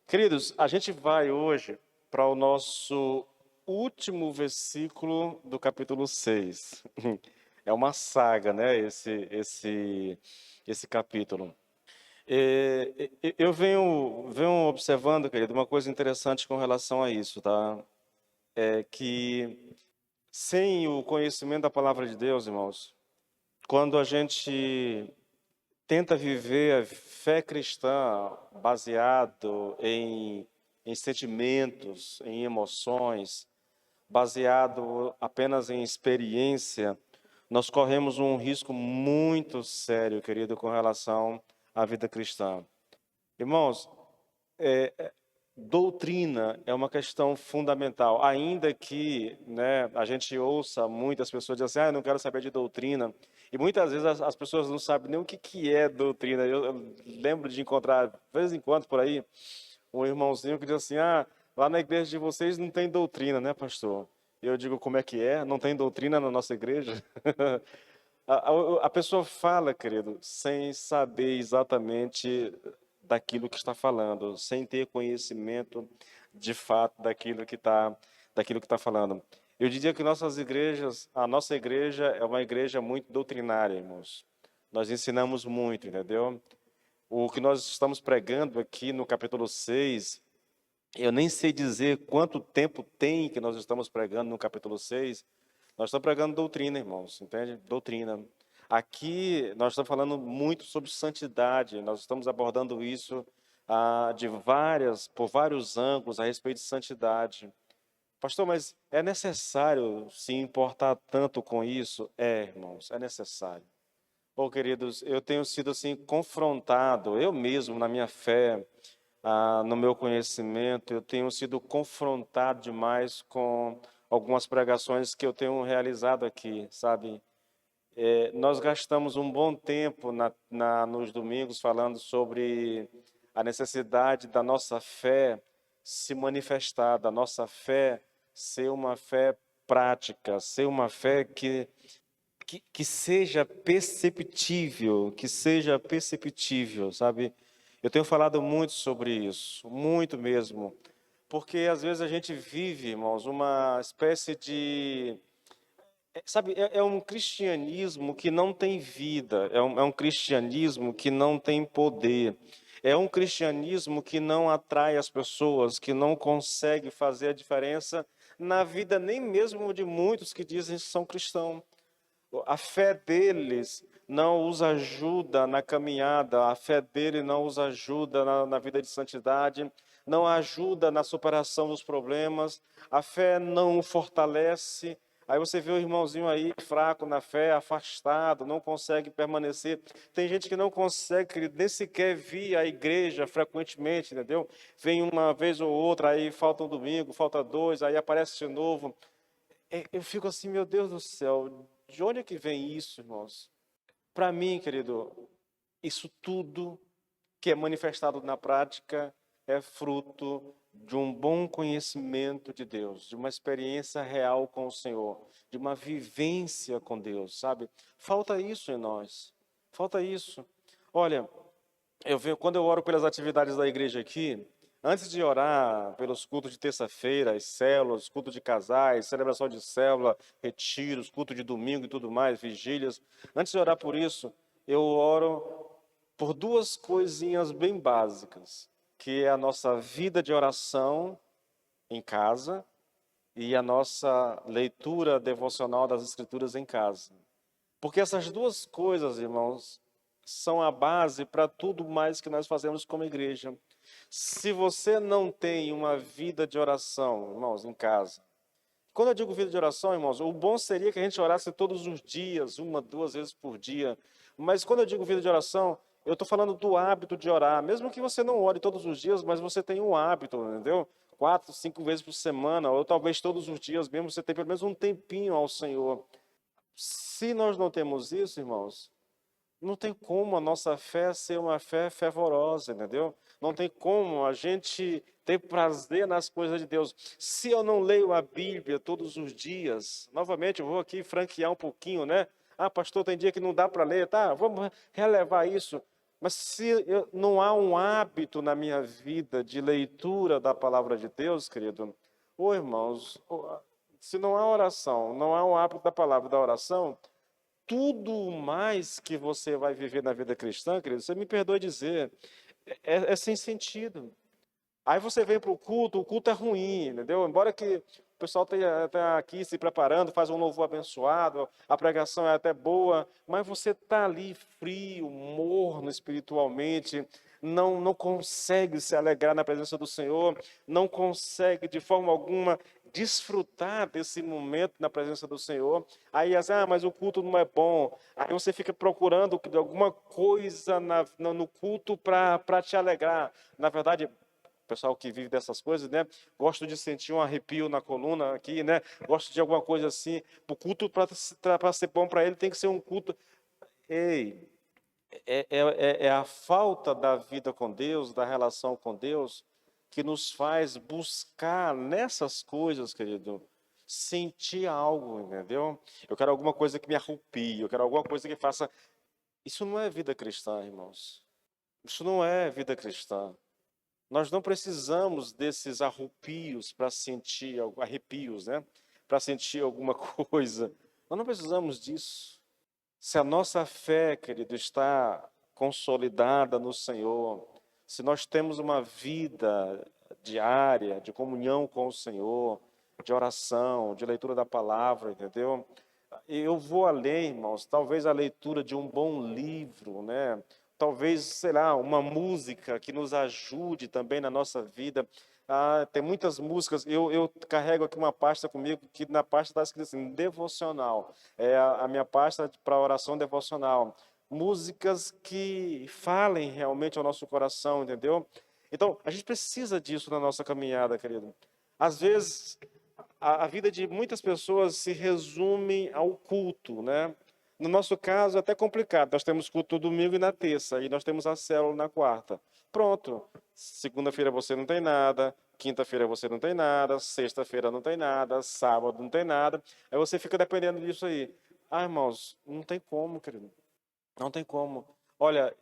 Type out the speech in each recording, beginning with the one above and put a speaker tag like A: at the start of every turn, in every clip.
A: Queridos, a gente vai hoje para o nosso último versículo do capítulo 6. É uma saga, né, esse capítulo. Eu venho observando, querido, uma coisa interessante com relação a isso, tá? É que sem o conhecimento da palavra de Deus, irmãos, quando a gente tenta viver a fé cristã baseado em sentimentos, em emoções, baseado apenas em experiência, nós corremos um risco muito sério, querido, com relação à vida cristã. Irmãos, doutrina é uma questão fundamental, ainda que, né, a gente ouça muitas pessoas dizer assim, eu não quero saber de doutrina, e muitas vezes as pessoas não sabem nem o que é doutrina. Eu lembro de encontrar, de vez em quando, por aí, um irmãozinho que diz assim, lá na igreja de vocês não tem doutrina, né, pastor? E eu digo, como é que é? Não tem doutrina na nossa igreja? A pessoa fala, querido, sem saber exatamente daquilo que está falando, sem ter conhecimento de fato daquilo que está falando. Eu diria que a nossa igreja é uma igreja muito doutrinária, irmãos. Nós ensinamos muito, entendeu? O que nós estamos pregando aqui no capítulo 6, eu nem sei dizer quanto tempo tem que nós estamos pregando no capítulo 6. Nós estamos pregando doutrina, irmãos, entende? Doutrina. Aqui nós estamos falando muito sobre santidade, nós estamos abordando isso por vários ângulos a respeito de santidade. Pastor, mas é necessário se importar tanto com isso? É, irmãos, é necessário. Bom, queridos, eu tenho sido assim confrontado, eu mesmo na minha fé, no meu conhecimento, eu tenho sido confrontado demais com algumas pregações que eu tenho realizado aqui, sabe? Nós gastamos um bom tempo nos domingos falando sobre a necessidade da nossa fé se manifestar, da nossa fé ser uma fé prática, ser uma fé que seja perceptível, sabe? Eu tenho falado muito sobre isso, muito mesmo, porque às vezes a gente vive, irmãos, uma espécie de, sabe, é um cristianismo que não tem vida, é um cristianismo que não tem poder, é um cristianismo que não atrai as pessoas, que não consegue fazer a diferença na vida nem mesmo de muitos que dizem que são cristãos. A fé deles não os ajuda na caminhada, a fé dele não os ajuda na vida de santidade, não ajuda na superação dos problemas, a fé não o fortalece. Aí você vê o irmãozinho aí fraco na fé, afastado, não consegue permanecer. Tem gente que não consegue, querido, nem sequer vir à igreja frequentemente, entendeu? Vem uma vez ou outra, aí falta um domingo, falta dois, aí aparece de novo. Eu fico assim, meu Deus do céu, de onde é que vem isso, irmãos? Para mim, querido, isso tudo que é manifestado na prática é fruto de um bom conhecimento de Deus, de uma experiência real com o Senhor, de uma vivência com Deus, sabe? Falta isso em nós, falta isso. Olha, quando eu oro pelas atividades da igreja aqui, antes de orar pelos cultos de terça-feira, as células, culto de casais, celebração de célula, retiros, culto de domingo e tudo mais, vigílias, antes de orar por isso, eu oro por duas coisinhas bem básicas, que é a nossa vida de oração em casa e a nossa leitura devocional das Escrituras em casa. Porque essas duas coisas, irmãos, são a base para tudo mais que nós fazemos como igreja. Se você não tem uma vida de oração, irmãos, em casa. Quando eu digo vida de oração, irmãos, o bom seria que a gente orasse todos os dias, uma, duas vezes por dia. Mas quando eu digo vida de oração, eu estou falando do hábito de orar. Mesmo que você não ore todos os dias, mas você tem um hábito, entendeu? 4, 5 vezes por semana, ou talvez todos os dias mesmo, você tem pelo menos um tempinho ao Senhor. Se nós não temos isso, irmãos, não tem como a nossa fé ser uma fé fervorosa, entendeu? Não tem como a gente ter prazer nas coisas de Deus. Se eu não leio a Bíblia todos os dias, novamente eu vou aqui franquear um pouquinho, né? Pastor, tem dia que não dá para ler, tá? Vamos relevar isso. Mas se não há um hábito na minha vida de leitura da palavra de Deus, querido, ô irmãos, se não há oração, não há um hábito da palavra da oração, tudo mais que você vai viver na vida cristã, querido, você me perdoe dizer, é sem sentido. Aí você vem para o culto é ruim, entendeu? Embora que o pessoal tenha aqui se preparando, faz um louvor abençoado, a pregação é até boa, mas você está ali frio, morno espiritualmente, não consegue se alegrar na presença do Senhor, não consegue de forma alguma desfrutar desse momento na presença do Senhor. Aí, mas o culto não é bom. Aí você fica procurando alguma coisa no culto para te alegrar. Na verdade, pessoal que vive dessas coisas, né? Gosto de sentir um arrepio na coluna aqui, né? Gosto de alguma coisa assim. O culto, para ser bom para ele, tem que ser um culto. Ei, é a falta da vida com Deus, da relação com Deus, que nos faz buscar nessas coisas, querido, sentir algo, entendeu? Eu quero alguma coisa que me arrepie, eu quero alguma coisa que faça. Isso não é vida cristã, irmãos. Isso não é vida cristã. Nós não precisamos desses arrupios para sentir, arrepios, né? Para sentir alguma coisa. Nós não precisamos disso. Se a nossa fé, querido, está consolidada no Senhor, se nós temos uma vida diária de comunhão com o Senhor, de oração, de leitura da palavra, entendeu? Eu vou além, irmãos, talvez a leitura de um bom livro, né? Talvez, sei lá, uma música que nos ajude também na nossa vida. Tem muitas músicas, eu carrego aqui uma pasta comigo, que na pasta está escrito assim, devocional. É a minha pasta para oração devocional. Músicas que falem realmente ao nosso coração, entendeu? Então, a gente precisa disso na nossa caminhada, querido. Às vezes, a vida de muitas pessoas se resume ao culto, né? No nosso caso, é até complicado. Nós temos culto no domingo e na terça, e nós temos a célula na quarta. Pronto. Segunda-feira você não tem nada, quinta-feira você não tem nada, sexta-feira não tem nada, sábado não tem nada. Aí você fica dependendo disso aí. Irmãos, não tem como, querido. Não tem como. Olha,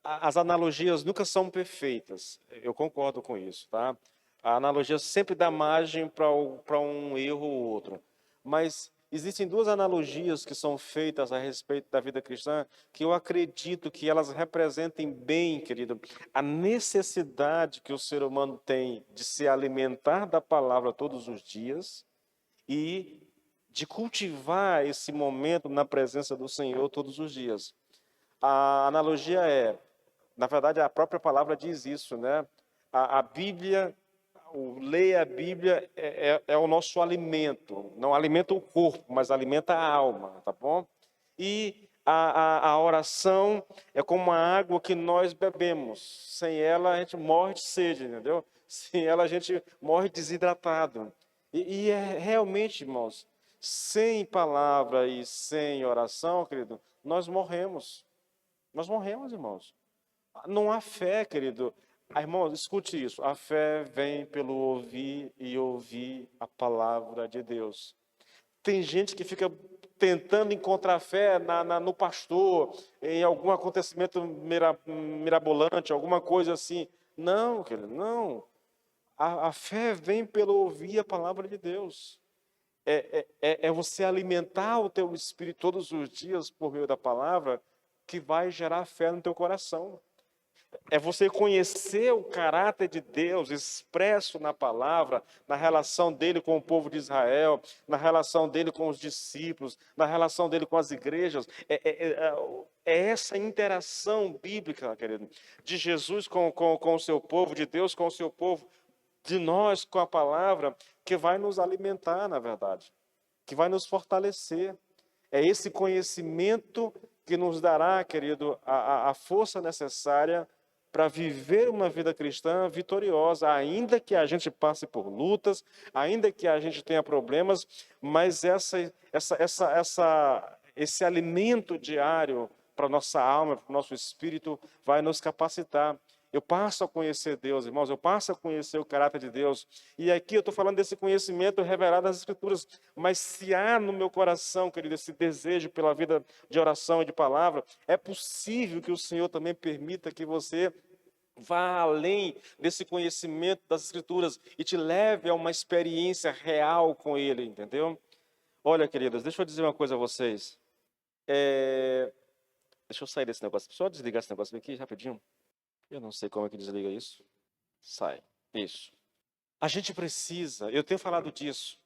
A: as analogias nunca são perfeitas. Eu concordo com isso, tá? A analogia sempre dá margem para um erro ou outro. Mas existem duas analogias que são feitas a respeito da vida cristã que eu acredito que elas representem bem, querido, a necessidade que o ser humano tem de se alimentar da palavra todos os dias e de cultivar esse momento na presença do Senhor todos os dias. A analogia na verdade, a própria palavra diz isso, né? A Bíblia, ler a Bíblia é o nosso alimento. Não alimenta o corpo, mas alimenta a alma, tá bom? E a oração é como a água que nós bebemos. Sem ela, a gente morre de sede, entendeu? Sem ela, a gente morre desidratado. E é realmente, irmãos, sem palavra e sem oração, querido, nós morremos. Nós morremos, irmãos. Não há fé, querido. Irmãos, escute isso. A fé vem pelo ouvir e ouvir a palavra de Deus. Tem gente que fica tentando encontrar fé no pastor, em algum acontecimento mirabolante, alguma coisa assim. Não, querido, não. A fé vem pelo ouvir a palavra de Deus. É você alimentar o teu espírito todos os dias por meio da palavra que vai gerar fé no teu coração. É você conhecer o caráter de Deus expresso na palavra, na relação dele com o povo de Israel, na relação dele com os discípulos, na relação dele com as igrejas. É essa interação bíblica, querido, de Jesus com o seu povo, de Deus com o seu povo, de nós com a palavra, que vai nos alimentar, na verdade, que vai nos fortalecer. É esse conhecimento que nos dará, querido, a força necessária para viver uma vida cristã vitoriosa, ainda que a gente passe por lutas, ainda que a gente tenha problemas, mas esse alimento diário para nossa alma, para o nosso espírito, vai nos capacitar. Eu passo a conhecer Deus, irmãos, eu passo a conhecer o caráter de Deus. E aqui eu estou falando desse conhecimento revelado das Escrituras. Mas se há no meu coração, querido, esse desejo pela vida de oração e de palavra, é possível que o Senhor também permita que você vá além desse conhecimento das Escrituras e te leve a uma experiência real com Ele, entendeu? Olha, queridos, deixa eu dizer uma coisa a vocês. Deixa eu sair desse negócio. Só desligar esse negócio aqui rapidinho. Eu não sei como é que desliga isso. Sai. Isso. A gente precisa, eu tenho falado disso,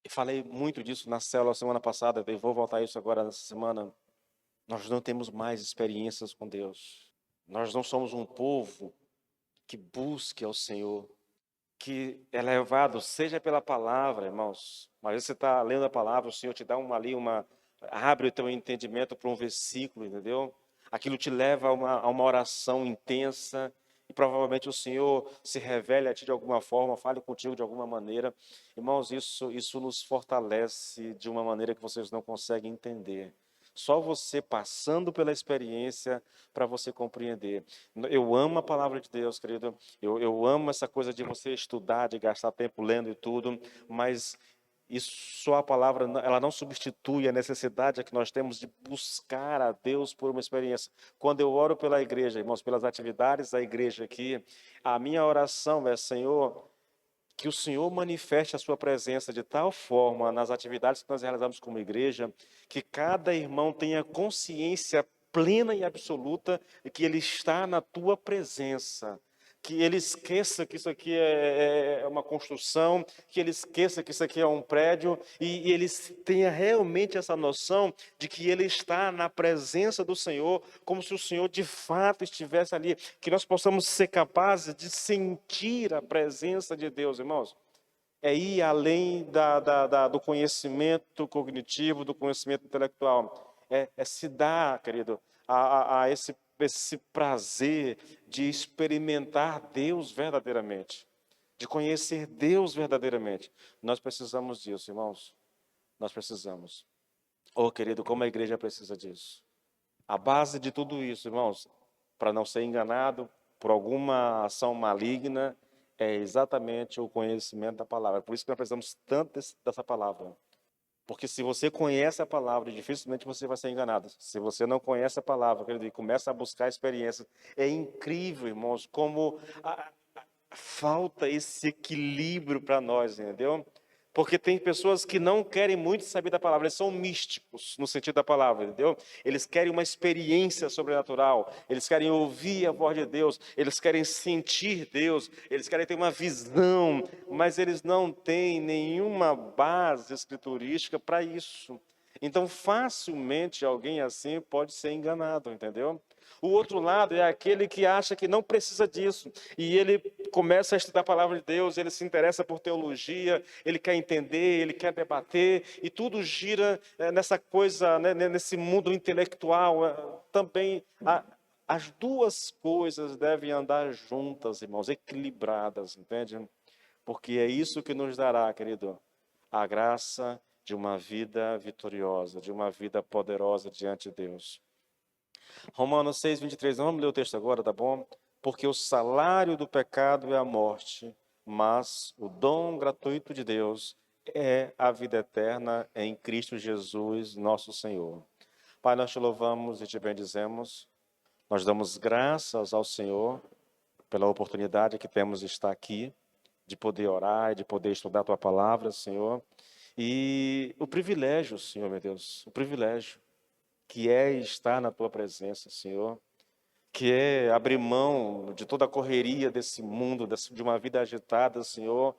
A: e falei muito disso na célula semana passada, e vou voltar a isso agora nessa semana. Nós não temos mais experiências com Deus. Nós não somos um povo que busque ao Senhor, que é levado, seja pela palavra, irmãos. Às vezes você está lendo a palavra, o Senhor te dá abre o teu entendimento para um versículo, entendeu? Aquilo te leva a uma oração intensa, e provavelmente o Senhor se revele a ti de alguma forma, fale contigo de alguma maneira. Irmãos, isso nos fortalece de uma maneira que vocês não conseguem entender. Só você passando pela experiência para você compreender. Eu amo a palavra de Deus, querido. Eu amo essa coisa de você estudar, de gastar tempo lendo e tudo, mas isso, só a palavra, ela não substitui a necessidade que nós temos de buscar a Deus por uma experiência. Quando eu oro pela igreja, irmãos, pelas atividades da igreja aqui, a minha oração é, Senhor, que o Senhor manifeste a sua presença de tal forma nas atividades que nós realizamos como igreja, que cada irmão tenha consciência plena e absoluta de que ele está na tua presença. Que ele esqueça que isso aqui é uma construção, que ele esqueça que isso aqui é um prédio, e ele tenha realmente essa noção de que ele está na presença do Senhor, como se o Senhor de fato estivesse ali, que nós possamos ser capazes de sentir a presença de Deus, irmãos. É ir além do conhecimento cognitivo, do conhecimento intelectual. É se dar, querido, a esse prazer de experimentar Deus verdadeiramente, de conhecer Deus verdadeiramente. Nós precisamos disso, irmãos. Nós precisamos. Oh, querido, como a igreja precisa disso. A base de tudo isso, irmãos, para não ser enganado por alguma ação maligna, é exatamente o conhecimento da palavra. Por isso que nós precisamos tanto dessa palavra. Porque se você conhece a palavra, dificilmente você vai ser enganado. Se você não conhece a palavra, querido, e começa a buscar experiências, é incrível, irmãos, como falta esse equilíbrio para nós, entendeu? Porque tem pessoas que não querem muito saber da palavra, eles são místicos no sentido da palavra, entendeu? Eles querem uma experiência sobrenatural, eles querem ouvir a voz de Deus, eles querem sentir Deus, eles querem ter uma visão, mas eles não têm nenhuma base escriturística para isso. Então, facilmente alguém assim pode ser enganado, entendeu? O outro lado é aquele que acha que não precisa disso, e ele começa a estudar a palavra de Deus, ele se interessa por teologia, ele quer entender, ele quer debater, e tudo gira nessa coisa, né, nesse mundo intelectual. Também as duas coisas devem andar juntas, irmãos, equilibradas, entende? Porque é isso que nos dará, querido, a graça de uma vida vitoriosa, de uma vida poderosa diante de Deus. Romanos 6, 23, vamos ler o texto agora, tá bom? Porque o salário do pecado é a morte, mas o dom gratuito de Deus é a vida eterna em Cristo Jesus, nosso Senhor. Pai, nós te louvamos e te bendizemos, nós damos graças ao Senhor pela oportunidade que temos de estar aqui, de poder orar e de poder estudar a tua palavra, Senhor. E o privilégio, Senhor, meu Deus, o privilégio que é estar na tua presença, Senhor, que é abrir mão de toda a correria desse mundo, de uma vida agitada, Senhor,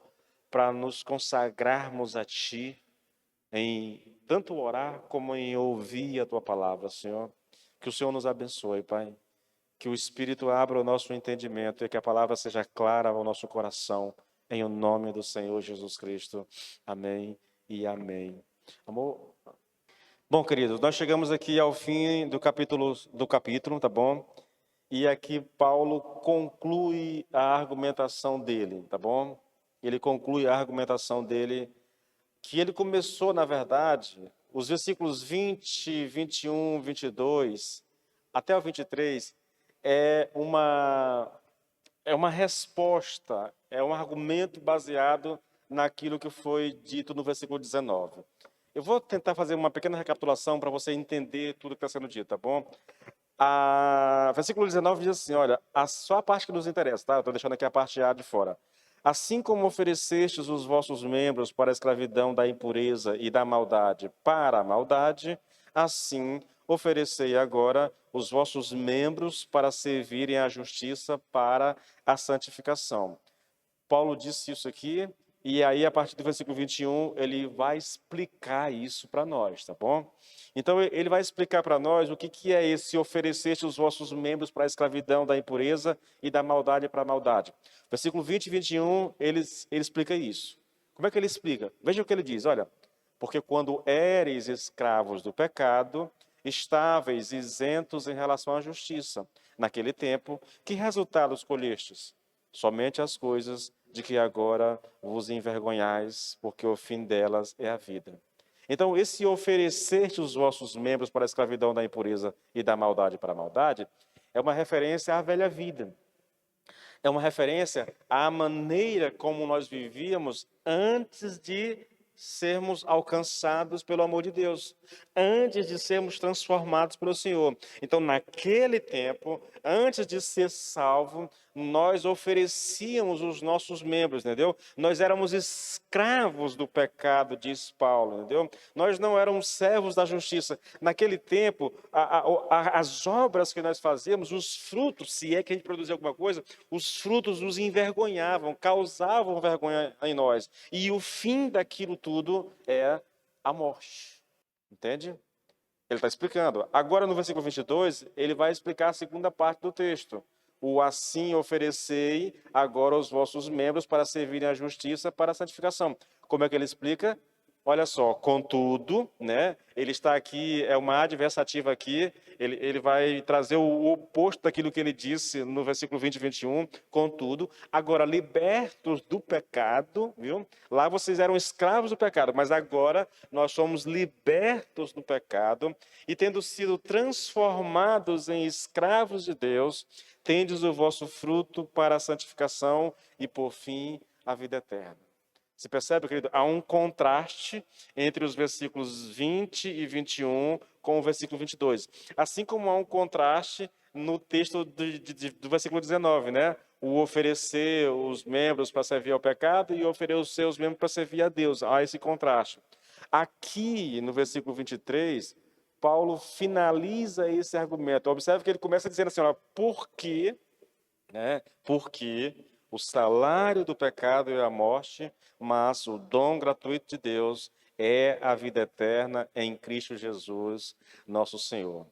A: para nos consagrarmos a Ti, em tanto orar como em ouvir a Tua palavra, Senhor. Que o Senhor nos abençoe, Pai. Que o Espírito abra o nosso entendimento e que a palavra seja clara ao nosso coração, em o nome do Senhor Jesus Cristo. Amém e amém. Amor. Bom, queridos, nós chegamos aqui ao fim do capítulo, tá bom? E aqui Paulo conclui a argumentação dele, tá bom? Ele conclui a argumentação dele, que ele começou, na verdade, os versículos 20, 21, 22, até o 23, é é uma resposta, é um argumento baseado naquilo que foi dito no versículo 19. Eu vou tentar fazer uma pequena recapitulação para você entender tudo que está sendo dito, tá bom? Versículo 19 diz assim, olha, só a parte que nos interessa, tá? Eu estou deixando aqui a parte A de fora. Assim como oferecestes os vossos membros para a escravidão da impureza e da maldade para a maldade, assim oferecei agora os vossos membros para servirem à justiça para a santificação. Paulo disse isso aqui, e aí a partir do versículo 21, ele vai explicar isso para nós, tá bom? Então ele vai explicar para nós o que é esse oferecer os vossos membros para a escravidão da impureza e da maldade para a maldade. Versículo 20 e 21, ele explica isso. Como é que ele explica? Veja o que ele diz, olha, porque quando éreis escravos do pecado, estáveis isentos em relação à justiça, naquele tempo, que resultados colhestes? Somente as coisas de que agora vos envergonhais, porque o fim delas é a vida. Então, esse oferecer os vossos membros para a escravidão da impureza e da maldade para a maldade é uma referência à velha vida. É uma referência à maneira como nós vivíamos antes de sermos alcançados pelo amor de Deus, antes de sermos transformados pelo Senhor. Então, naquele tempo, antes de ser salvo, nós oferecíamos os nossos membros, entendeu? Nós éramos escravos do pecado, diz Paulo, entendeu? Nós não éramos servos da justiça. Naquele tempo, as obras que nós fazíamos, os frutos, se é que a gente produzia alguma coisa, os frutos nos envergonhavam, causavam vergonha em nós. E o fim daquilo tudo é a morte. Entende? Ele está explicando. Agora, no versículo 22, ele vai explicar a segunda parte do texto. O assim oferecei agora os vossos membros para servirem à justiça para a santificação. Como é que ele explica? Olha só, contudo, né? Ele está aqui, é uma adversativa aqui, ele vai trazer o oposto daquilo que ele disse no versículo 20 e 21, contudo, agora libertos do pecado, viu? Lá vocês eram escravos do pecado, mas agora nós somos libertos do pecado e tendo sido transformados em escravos de Deus, tendes o vosso fruto para a santificação e, por fim, a vida eterna. Você percebe, querido? Há um contraste entre os versículos 20 e 21 com o versículo 22. Assim como há um contraste no texto do versículo 19, né? O oferecer os membros para servir ao pecado e oferecer os membros para servir a Deus. Há esse contraste. Aqui, no versículo 23, Paulo finaliza esse argumento. Observe que ele começa dizendo assim, ó, por quê, né? Porque o salário do pecado é a morte, mas o dom gratuito de Deus é a vida eterna em Cristo Jesus, nosso Senhor.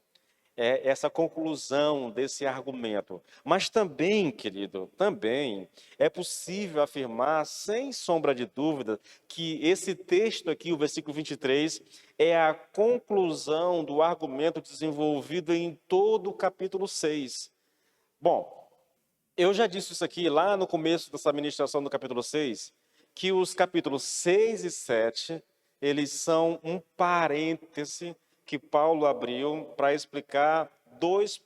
A: É essa conclusão desse argumento. Mas também, querido, também é possível afirmar, sem sombra de dúvida, que esse texto aqui, o versículo 23, é a conclusão do argumento desenvolvido em todo o capítulo 6. Bom, eu já disse isso aqui lá no começo dessa ministração do capítulo 6, que os capítulos 6 e 7, eles são um parêntese que Paulo abriu para explicar dois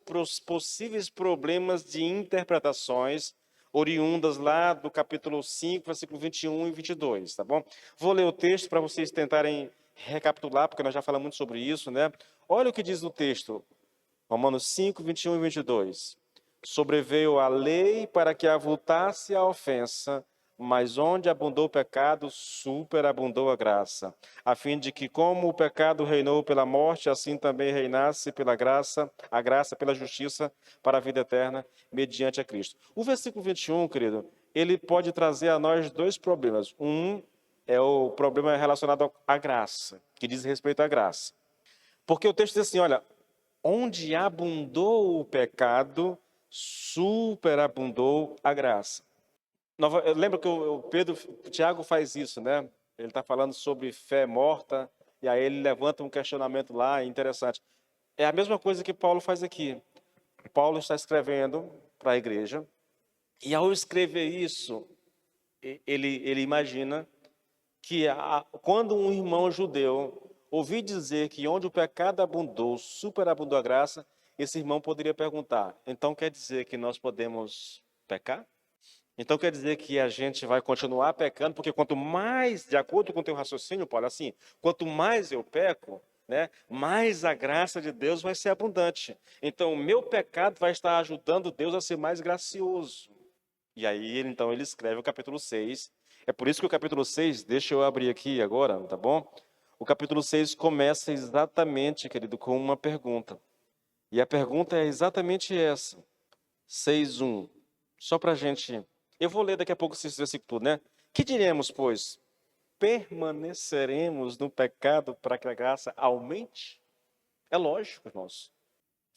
A: possíveis problemas de interpretações oriundas lá do capítulo 5, versículo 21 e 22, tá bom? Vou ler o texto para vocês tentarem recapitular, porque nós já falamos muito sobre isso, né? Olha o que diz no texto, Romanos 5, 21 e 22. Sobreveio a lei para que avultasse a ofensa, mas onde abundou o pecado, superabundou a graça, a fim de que, como o pecado reinou pela morte, assim também reinasse pela graça, a graça pela justiça para a vida eterna, mediante a Cristo. O versículo 21, querido, ele pode trazer a nós dois problemas. Um é o problema relacionado à graça, que diz respeito à graça. Porque o texto diz assim, olha, onde abundou o pecado, superabundou a graça. Lembra que o Tiago faz isso, né? Ele está falando sobre fé morta, e aí ele levanta um questionamento lá, interessante. É a mesma coisa que Paulo faz aqui. Paulo está escrevendo para a igreja, e ao escrever isso, ele imagina que quando um irmão judeu ouvir dizer que onde o pecado abundou, superabundou a graça, esse irmão poderia perguntar, então quer dizer que nós podemos pecar? Então quer dizer que a gente vai continuar pecando, porque quanto mais, de acordo com o teu raciocínio, Paulo, assim, quanto mais eu peco, né, mais a graça de Deus vai ser abundante. Então o meu pecado vai estar ajudando Deus a ser mais gracioso. E aí, então, ele escreve o capítulo 6. É por isso que o capítulo 6, deixa eu abrir aqui agora, tá bom? O capítulo 6 começa exatamente, querido, com uma pergunta. E a pergunta é exatamente essa. 6:1. Só para a gente. Eu vou ler daqui a pouco esse versículo tudo, né? Que diremos, pois? Permaneceremos no pecado para que a graça aumente? É lógico, irmãos.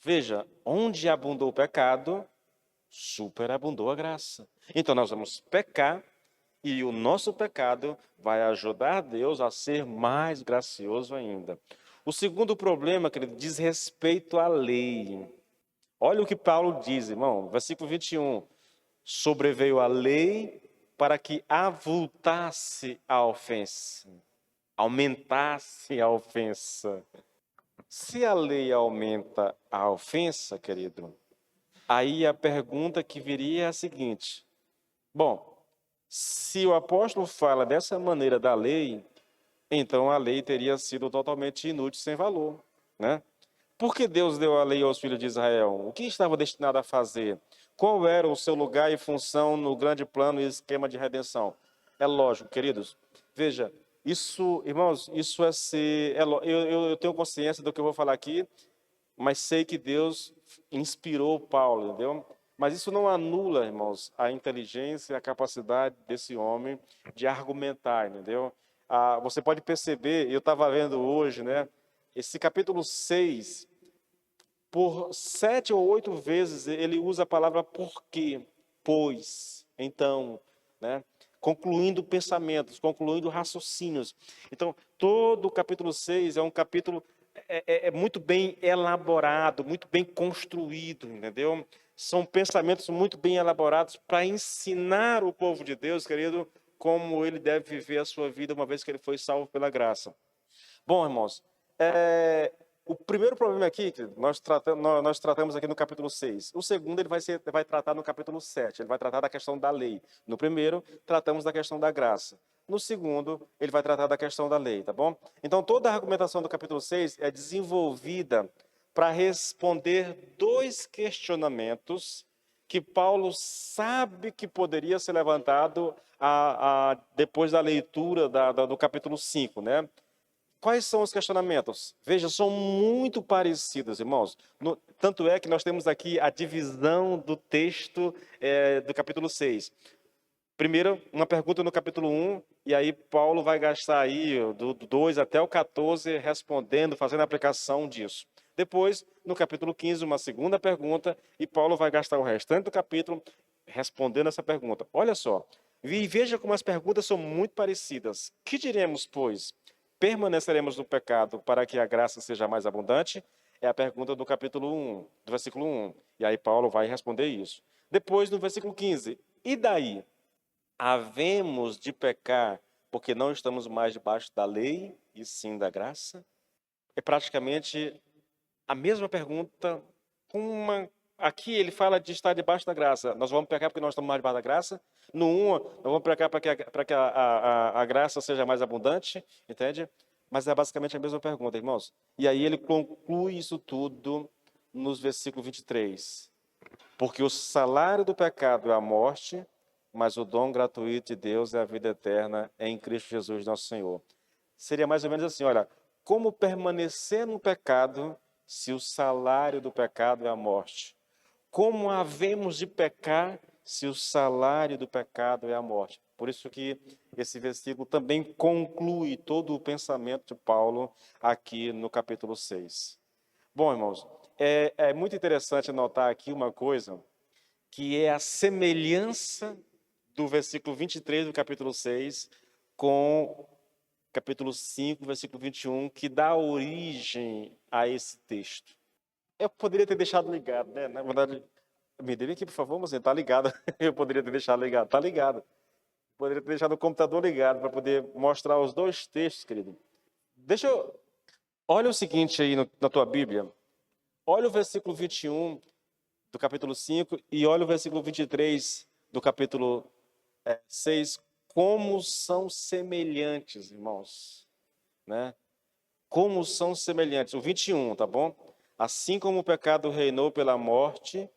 A: Veja, onde abundou o pecado, superabundou a graça. Então nós vamos pecar e o nosso pecado vai ajudar Deus a ser mais gracioso ainda. O segundo problema, querido, diz respeito à lei. Olha o que Paulo diz, irmão, versículo 21. Sobreveio a lei para que avultasse a ofensa, aumentasse a ofensa. Se a lei aumenta a ofensa, querido, aí a pergunta que viria é a seguinte: bom, se o apóstolo fala dessa maneira da lei, então a lei teria sido totalmente inútil, sem valor, né? Por que Deus deu a lei aos filhos de Israel? O que estava destinado a fazer? Qual era o seu lugar e função no grande plano e esquema de redenção? É lógico, queridos. Veja, isso, irmãos, isso é ser. Eu tenho consciência do que eu vou falar aqui, mas sei que Deus inspirou Paulo, entendeu? Mas isso não anula, irmãos, a inteligência e a capacidade desse homem de argumentar, entendeu? Você pode perceber, eu estava vendo hoje, né? Esse capítulo 6, por 7 ou 8 vezes, ele usa a palavra porque, pois, então, né? Concluindo pensamentos, concluindo raciocínios. Então, todo o capítulo 6 é um capítulo muito bem elaborado, muito bem construído, entendeu? São pensamentos muito bem elaborados para ensinar o povo de Deus, querido, como ele deve viver a sua vida uma vez que ele foi salvo pela graça. Bom, irmãos, o primeiro problema aqui, querido, nós tratamos aqui no capítulo 6. O segundo ele vai tratar no capítulo 7. Ele vai tratar da questão da lei. No primeiro, tratamos da questão da graça. No segundo, ele vai tratar da questão da lei, tá bom? Então, toda a argumentação do capítulo 6 é desenvolvida para responder dois questionamentos que Paulo sabe que poderia ser levantado depois da leitura do capítulo 5, né? Quais são os questionamentos? Veja, são muito parecidos, irmãos. Tanto é que nós temos aqui a divisão do texto do capítulo 6. Primeiro, uma pergunta no capítulo 1, e aí Paulo vai gastar aí do 2 até o 14 respondendo, fazendo a aplicação disso. Depois, no capítulo 15, uma segunda pergunta, e Paulo vai gastar o restante do capítulo respondendo essa pergunta. Olha só, e veja como as perguntas são muito parecidas. Que diremos, pois? Permaneceremos no pecado para que a graça seja mais abundante? É a pergunta do capítulo 1, do versículo 1. E aí Paulo vai responder isso. Depois, no versículo 15, e daí? Havemos de pecar porque não estamos mais debaixo da lei e sim da graça? É praticamente a mesma pergunta, aqui ele fala de estar debaixo da graça. Nós vamos pecar porque nós estamos mais debaixo da graça. No 1, nós vamos pecar para que a graça seja mais abundante, entende? Mas é basicamente a mesma pergunta, irmãos. E aí ele conclui isso tudo nos versículos 23. Porque o salário do pecado é a morte, mas o dom gratuito de Deus é a vida eterna em Cristo Jesus, nosso Senhor. Seria mais ou menos assim, olha, como permanecer no pecado se o salário do pecado é a morte? Como havemos de pecar se o salário do pecado é a morte? Por isso que esse versículo também conclui todo o pensamento de Paulo aqui no capítulo 6. Bom, irmãos, é muito interessante notar aqui uma coisa, que é a semelhança do versículo 23 do capítulo 6 com capítulo 5, versículo 21, que dá origem a esse texto. Eu poderia ter deixado ligado, né? Na verdade, me dê aqui, por favor, mocinho, tá ligado. Eu poderia ter deixado ligado, tá ligado. Poderia ter deixado o computador ligado para poder mostrar os dois textos, querido. Olha o seguinte aí na tua Bíblia. Olha o versículo 21 do capítulo 5 e olha o versículo 23 do capítulo 6, como são semelhantes, irmãos, né? Como são semelhantes. O 21, tá bom? Assim como o pecado reinou pela morte,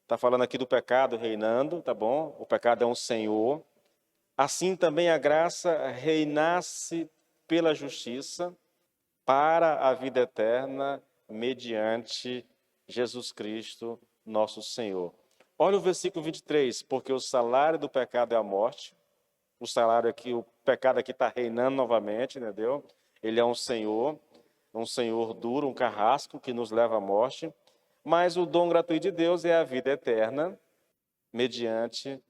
A: está falando aqui do pecado reinando, tá bom? O pecado é um senhor. Assim também a graça reinasse pela justiça para a vida eterna, mediante Jesus Cristo, nosso Senhor. Olha o versículo 23, porque o salário do pecado é a morte. O salário aqui, o pecado aqui está reinando novamente, entendeu? Ele é um senhor duro, um carrasco que nos leva à morte. Mas o dom gratuito de Deus é a vida eterna, mediante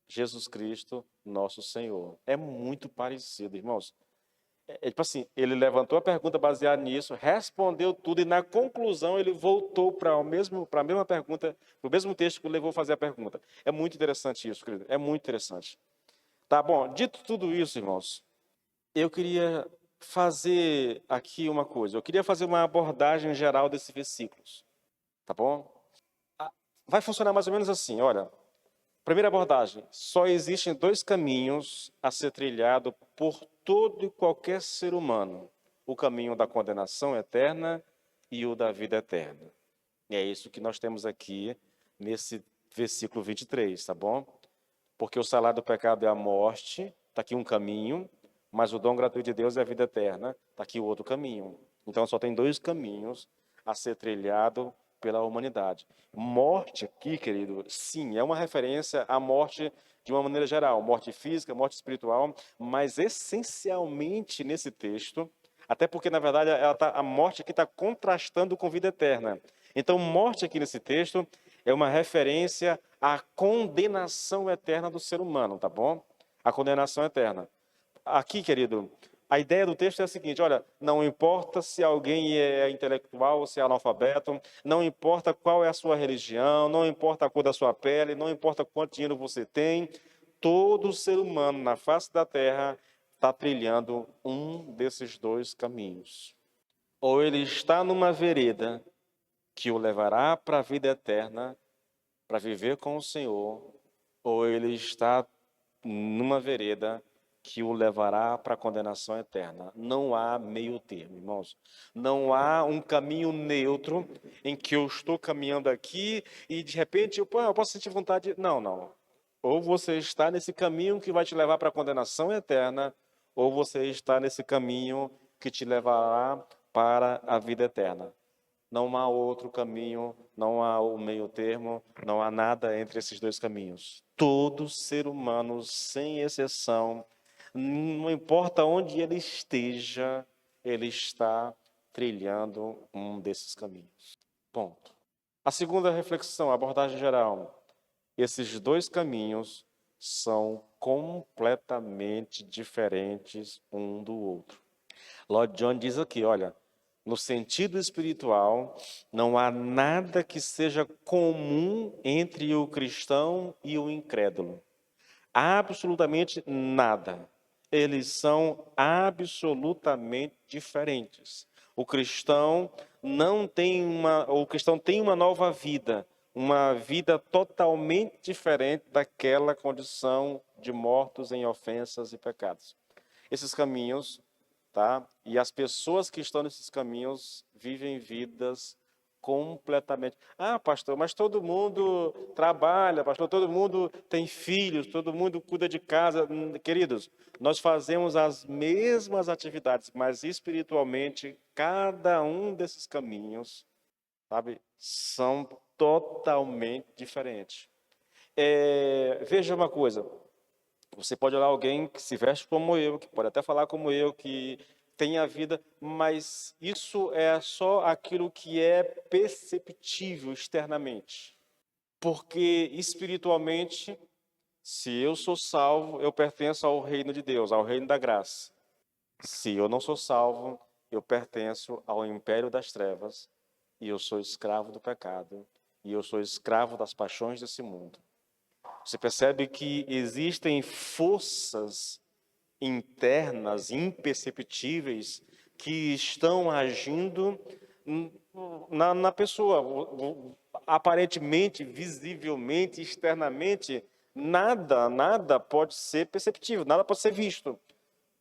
A: Jesus Cristo, nosso Senhor. É muito parecido, irmãos. Tipo assim, ele levantou a pergunta baseada nisso, respondeu tudo e na conclusão ele voltou para a mesma pergunta, para o mesmo texto que o levou a fazer a pergunta. É muito interessante isso, querido. É muito interessante. Tá bom, dito tudo isso, irmãos, eu queria fazer aqui uma coisa. Eu queria fazer uma abordagem geral desses versículos, tá bom? Vai funcionar mais ou menos assim, olha. Primeira abordagem, só existem dois caminhos a ser trilhado por todo e qualquer ser humano. O caminho da condenação eterna e o da vida eterna. E é isso que nós temos aqui nesse versículo 23, tá bom? Porque o salário do pecado é a morte, está aqui um caminho, mas o dom gratuito de Deus é a vida eterna, está aqui o outro caminho. Então só tem dois caminhos a ser trilhado pela humanidade. Morte aqui, querido, sim, é uma referência à morte de uma maneira geral, morte física, morte espiritual, mas essencialmente nesse texto, até porque, na verdade, a morte aqui está contrastando com vida eterna. Então, morte aqui nesse texto é uma referência à condenação eterna do ser humano, tá bom? A condenação eterna. Aqui, querido, a ideia do texto é a seguinte, olha, não importa se alguém é intelectual ou se é analfabeto, não importa qual é a sua religião, não importa a cor da sua pele, não importa quanto dinheiro você tem, todo ser humano na face da terra está trilhando um desses dois caminhos. Ou ele está numa vereda que o levará para a vida eterna, para viver com o Senhor, ou ele está numa vereda que o levará para a condenação eterna. Não há meio termo, irmãos. Não há um caminho neutro em que eu estou caminhando aqui e de repente eu posso sentir vontade. Não, não. Ou você está nesse caminho que vai te levar para a condenação eterna, ou você está nesse caminho que te levará para a vida eterna. Não há outro caminho, não há o meio termo, não há nada entre esses dois caminhos. Todo ser humano, sem exceção, não importa onde ele esteja, ele está trilhando um desses caminhos. Ponto. A segunda reflexão, a abordagem geral. Esses dois caminhos são completamente diferentes um do outro. Lloyd Jones diz aqui, olha, no sentido espiritual, não há nada que seja comum entre o cristão e o incrédulo. Absolutamente nada. Eles são absolutamente diferentes. O cristão tem uma nova vida, uma vida totalmente diferente daquela condição de mortos em ofensas e pecados. Esses caminhos, tá? E as pessoas que estão nesses caminhos vivem vidas completamente. Ah, pastor, mas todo mundo trabalha, pastor, todo mundo tem filhos, todo mundo cuida de casa. Queridos, nós fazemos as mesmas atividades, mas espiritualmente, cada um desses caminhos, sabe, são totalmente diferentes. Veja uma coisa, você pode olhar alguém que se veste como eu, que pode até falar como eu, que tem a vida, mas isso é só aquilo que é perceptível externamente. Porque espiritualmente, se eu sou salvo, eu pertenço ao reino de Deus, ao reino da graça. Se eu não sou salvo, eu pertenço ao império das trevas e eu sou escravo do pecado e eu sou escravo das paixões desse mundo. Você percebe que existem forças internas, imperceptíveis, que estão agindo na pessoa, aparentemente, visivelmente, externamente, Nada pode ser perceptível, nada pode ser visto.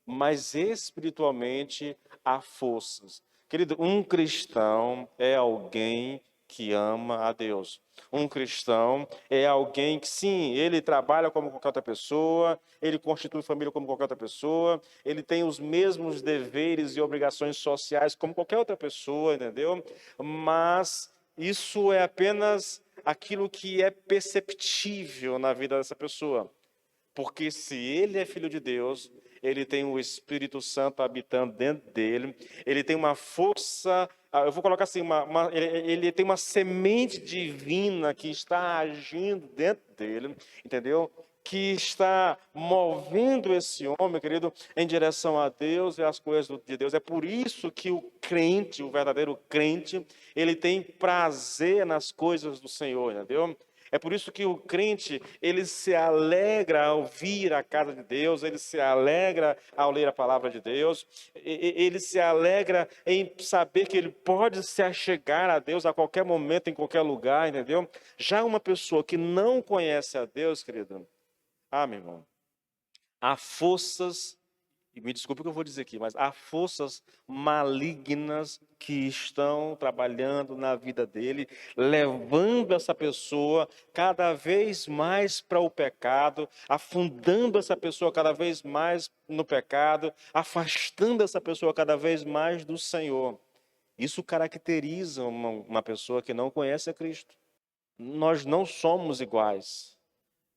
A: Mas espiritualmente há forças. Querido, um cristão é alguém que ama a Deus. Um cristão é alguém que, sim, ele trabalha como qualquer outra pessoa, ele constitui família como qualquer outra pessoa, ele tem os mesmos deveres e obrigações sociais como qualquer outra pessoa, entendeu? Mas isso é apenas aquilo que é perceptível na vida dessa pessoa. Porque se ele é filho de Deus, ele tem o Espírito Santo habitando dentro dele, ele tem uma força, eu vou colocar assim, ele tem uma semente divina que está agindo dentro dele, entendeu? Que está movendo esse homem, querido, em direção a Deus e às coisas de Deus. É por isso que o crente, o verdadeiro crente, ele tem prazer nas coisas do Senhor, entendeu? É por isso que o crente, ele se alegra ao vir à casa de Deus, ele se alegra ao ler a palavra de Deus, ele se alegra em saber que ele pode se achegar a Deus a qualquer momento, em qualquer lugar, entendeu? Já uma pessoa que não conhece a Deus, querido, meu irmão, há forças, e me desculpe o que eu vou dizer aqui, mas há forças malignas que estão trabalhando na vida dele, levando essa pessoa cada vez mais para o pecado, afundando essa pessoa cada vez mais no pecado, afastando essa pessoa cada vez mais do Senhor. Isso caracteriza uma pessoa que não conhece a Cristo. Nós não somos iguais.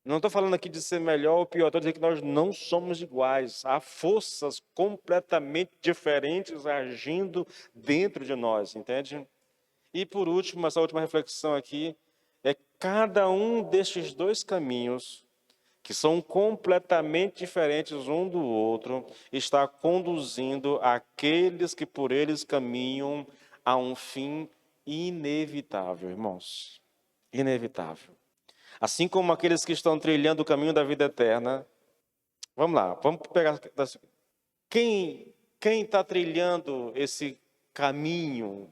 A: Não estou falando aqui de ser melhor ou pior, estou dizendo que nós não somos iguais. Há forças completamente diferentes agindo dentro de nós, entende? E por último, essa última reflexão aqui, é cada um destes dois caminhos, que são completamente diferentes um do outro, está conduzindo aqueles que por eles caminham a um fim inevitável, irmãos. Inevitável. Assim como aqueles que estão trilhando o caminho da vida eterna. Vamos lá, vamos pegar. Quem está trilhando esse caminho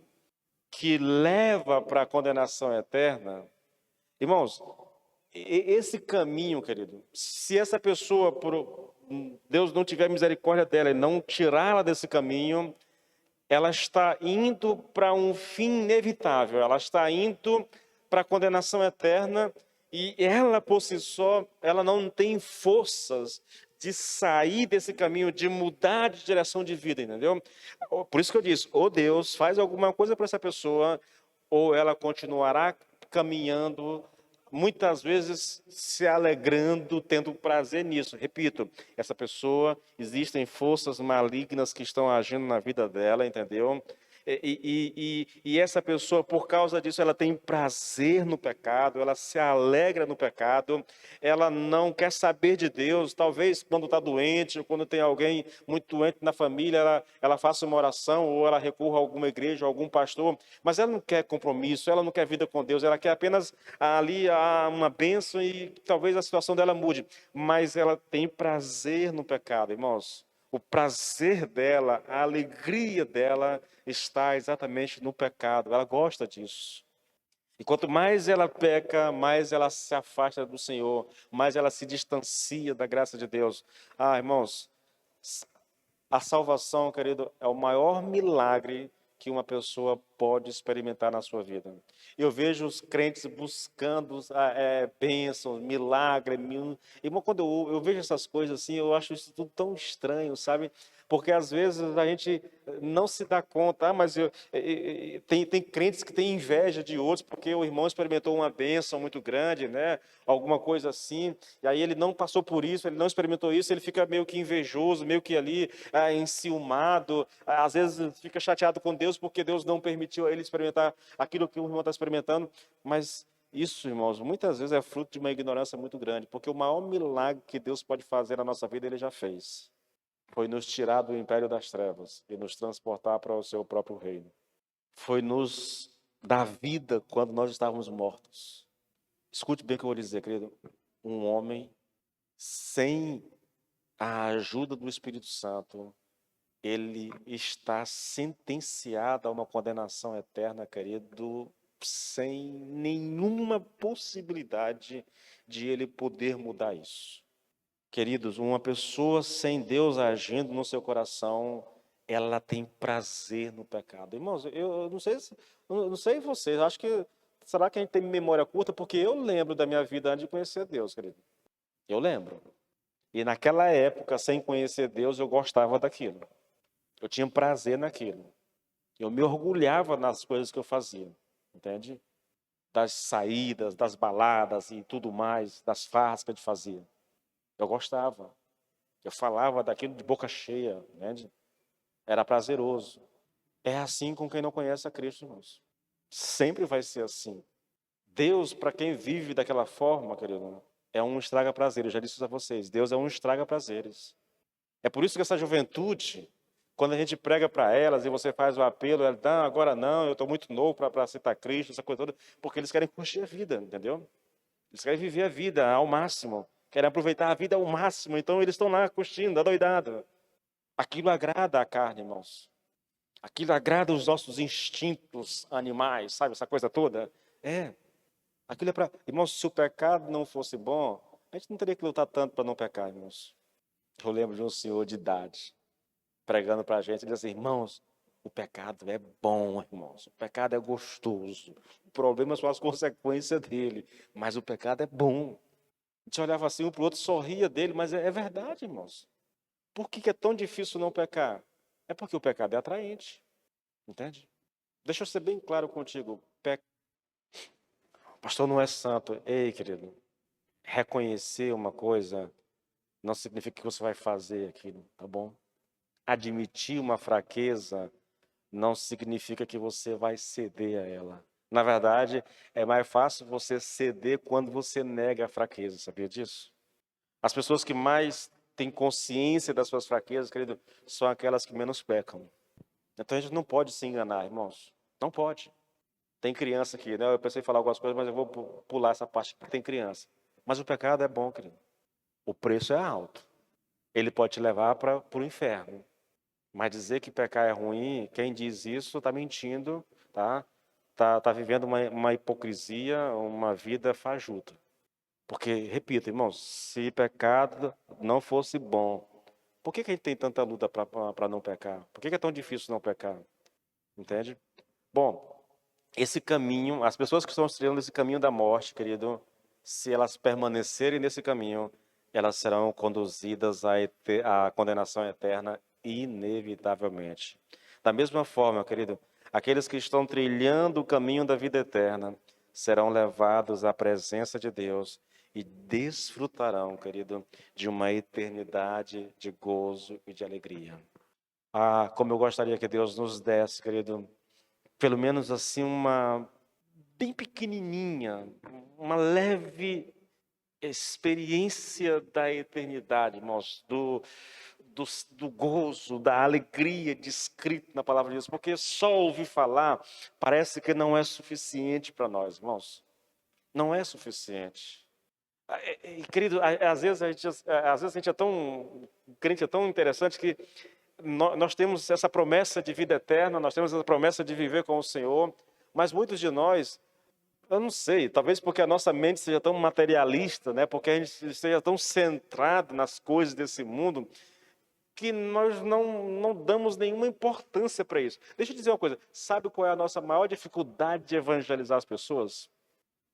A: que leva para a condenação eterna? Irmãos, esse caminho, querido, se essa pessoa, por Deus não tiver misericórdia dela e não tirá-la desse caminho, ela está indo para um fim inevitável, ela está indo para a condenação eterna e ela por si só, ela não tem forças de sair desse caminho, de mudar de direção de vida, entendeu? Por isso que eu disse, ou Deus faz alguma coisa para essa pessoa, ou ela continuará caminhando, muitas vezes se alegrando, tendo prazer nisso. Repito, essa pessoa, existem forças malignas que estão agindo na vida dela, entendeu? E essa pessoa, por causa disso, ela tem prazer no pecado, ela se alegra no pecado, ela não quer saber de Deus. Talvez quando está doente, ou quando tem alguém muito doente na família, ela faça uma oração, ou ela recorra a alguma igreja, a algum pastor, mas ela não quer compromisso, ela não quer vida com Deus, ela quer apenas ali uma bênção e talvez a situação dela mude, mas ela tem prazer no pecado, irmãos. O prazer dela, a alegria dela está exatamente no pecado. Ela gosta disso. E quanto mais ela peca, mais ela se afasta do Senhor, mais ela se distancia da graça de Deus. Irmãos, a salvação, querido, é o maior milagre que uma pessoa pode experimentar na sua vida. Eu vejo os crentes buscando bênçãos, milagre. Irmão, quando eu vejo essas coisas assim, eu acho isso tudo tão estranho, sabe? Porque às vezes a gente não se dá conta, mas tem crentes que têm inveja de outros porque o irmão experimentou uma bênção muito grande, né? Alguma coisa assim, e aí ele não passou por isso, ele não experimentou isso, ele fica meio que invejoso, meio que ali enciumado, às vezes fica chateado com Deus porque Deus não permitiu a ele experimentar aquilo que o irmão está experimentando, mas isso, irmãos, muitas vezes é fruto de uma ignorância muito grande, porque o maior milagre que Deus pode fazer na nossa vida, Ele já fez. Foi nos tirar do império das trevas e nos transportar para o seu próprio reino. Foi nos dar vida quando nós estávamos mortos. Escute bem o que eu vou dizer, querido. Um homem sem a ajuda do Espírito Santo, ele está sentenciado a uma condenação eterna, querido, sem nenhuma possibilidade de Ele poder mudar isso. Queridos, uma pessoa sem Deus agindo no seu coração, ela tem prazer no pecado. Irmãos, eu não sei, eu não sei vocês, acho que, será que a gente tem memória curta? Porque eu lembro da minha vida antes de conhecer Deus, querido. Eu lembro. E naquela época, sem conhecer Deus, eu gostava daquilo. Eu tinha prazer naquilo. Eu me orgulhava nas coisas que eu fazia, entende? Das saídas, das baladas e tudo mais, das farras que a gente fazia. Eu gostava. Eu falava daquilo de boca cheia, entende? Era prazeroso. É assim com quem não conhece a Cristo, irmãos. Sempre vai ser assim. Deus, para quem vive daquela forma, querido, é um estraga-prazeres. Eu já disse isso a vocês. Deus é um estraga-prazeres. É por isso que essa juventude, quando a gente prega para elas e você faz o apelo, elas, não, agora não, eu estou muito novo para aceitar Cristo, essa coisa toda, porque eles querem curtir a vida, entendeu? Eles querem viver a vida ao máximo, querem aproveitar a vida ao máximo, então eles estão lá curtindo, adoidado. Aquilo agrada a carne, irmãos. Aquilo agrada os nossos instintos animais, sabe, essa coisa toda? É. Aquilo é para... Irmãos, se o pecado não fosse bom, a gente não teria que lutar tanto para não pecar, irmãos. Eu lembro de um senhor de idade pregando para a gente, ele dizia assim, irmãos, o pecado é bom, irmãos. O pecado é gostoso. O problema são as consequências dele. Mas o pecado é bom. A gente olhava assim um para o outro, sorria dele, mas é verdade, irmãos. Por que é tão difícil não pecar? É porque o pecado é atraente. Entende? Deixa eu ser bem claro contigo. O pastor não é santo. Ei, querido, reconhecer uma coisa não significa que você vai fazer aquilo, tá bom? Admitir uma fraqueza não significa que você vai ceder a ela. Na verdade, é mais fácil você ceder quando você nega a fraqueza, sabia disso? As pessoas que mais têm consciência das suas fraquezas, querido, são aquelas que menos pecam. Então a gente não pode se enganar, irmãos. Não pode. Tem criança aqui, né? Eu pensei em falar algumas coisas, mas eu vou pular essa parte porque tem criança. Mas o pecado é bom, querido. O preço é alto. Ele pode te levar para o inferno. Mas dizer que pecar é ruim, quem diz isso está mentindo, tá? Tá vivendo uma hipocrisia, uma vida fajuta. Porque, repito, irmãos, se pecado não fosse bom, por que a gente tem tanta luta para não pecar? Por que é tão difícil não pecar? Entende? Bom, esse caminho, as pessoas que estão trilhando esse caminho da morte, querido, se elas permanecerem nesse caminho, elas serão conduzidas à condenação eterna inevitavelmente. Da mesma forma, querido, aqueles que estão trilhando o caminho da vida eterna serão levados à presença de Deus e desfrutarão, querido, de uma eternidade de gozo e de alegria. Ah, como eu gostaria que Deus nos desse, querido, pelo menos assim uma bem pequenininha, uma leve experiência da eternidade, irmãos, do gozo, da alegria descrito na palavra de Deus, porque só ouvir falar parece que não é suficiente para nós, irmãos. Não é suficiente. Querido, às vezes a gente é tão, o crente é tão interessante que nós temos essa promessa de vida eterna, nós temos essa promessa de viver com o Senhor, mas muitos de nós, eu não sei, talvez porque a nossa mente seja tão materialista, né? Porque a gente esteja tão centrado nas coisas desse mundo, que nós não damos nenhuma importância para isso. Deixa eu dizer uma coisa, sabe qual é a nossa maior dificuldade de evangelizar as pessoas?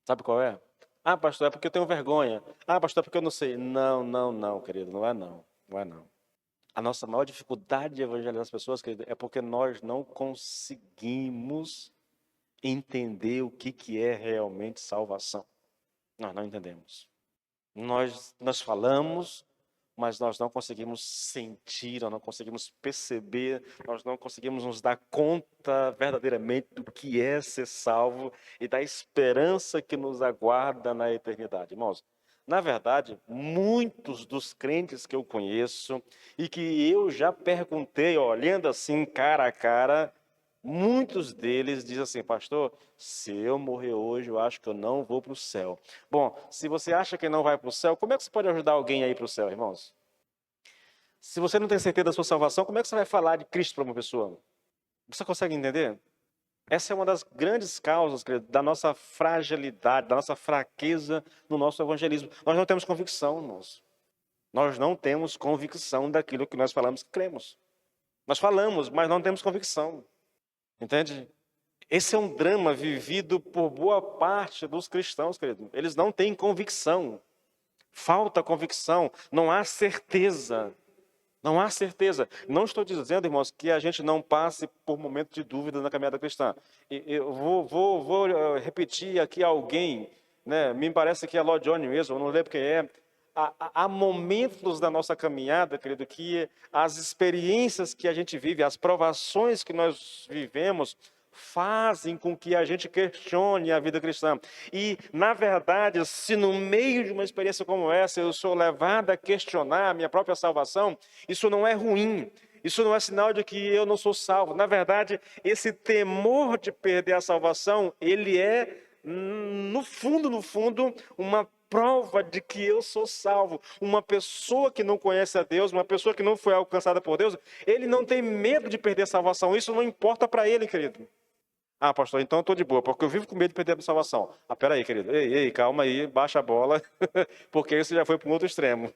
A: Sabe qual é? Ah, pastor, é porque eu tenho vergonha. Ah, pastor, é porque eu não sei. Não, querido, não é não. Não é não. A nossa maior dificuldade de evangelizar as pessoas, querido, é porque nós não conseguimos entender o que é realmente salvação. Nós não entendemos. Nós falamos, mas nós não conseguimos sentir, nós não conseguimos perceber, nós não conseguimos nos dar conta verdadeiramente do que é ser salvo e da esperança que nos aguarda na eternidade. Irmãos, na verdade, muitos dos crentes que eu conheço e que eu já perguntei, olhando assim cara a cara, muitos deles dizem assim, pastor, se eu morrer hoje, eu acho que eu não vou para o céu. Bom, se você acha que não vai para o céu, como é que você pode ajudar alguém a ir para o céu, irmãos? Se você não tem certeza da sua salvação, como é que você vai falar de Cristo para uma pessoa? Você consegue entender? Essa é uma das grandes causas, querido, da nossa fragilidade, da nossa fraqueza no nosso evangelismo. Nós não temos convicção, irmãos. Nós não temos convicção daquilo que nós falamos que cremos. Nós falamos, mas não temos convicção. Entende? Esse é um drama vivido por boa parte dos cristãos, querido. Eles não têm convicção. Falta convicção. Não há certeza. Não há certeza. Não estou dizendo, irmãos, que a gente não passe por momentos de dúvida na caminhada cristã. Eu vou repetir aqui alguém, né? Me parece que é Lloyd Jones mesmo, eu não lembro quem é. Há momentos da nossa caminhada, querido, que as experiências que a gente vive, as provações que nós vivemos, fazem com que a gente questione a vida cristã. E, na verdade, se no meio de uma experiência como essa eu sou levado a questionar a minha própria salvação, isso não é ruim. Isso não é sinal de que eu não sou salvo. Na verdade, esse temor de perder a salvação, ele é, no fundo, uma prova de que eu sou salvo. Uma pessoa que não conhece a Deus, uma pessoa que não foi alcançada por Deus, ele não tem medo de perder a salvação. Isso não importa para ele, querido. Ah, pastor, então eu estou de boa, porque eu vivo com medo de perder a salvação. Ah, peraí, querido. Ei, calma aí, baixa a bola, porque isso já foi para um outro extremo.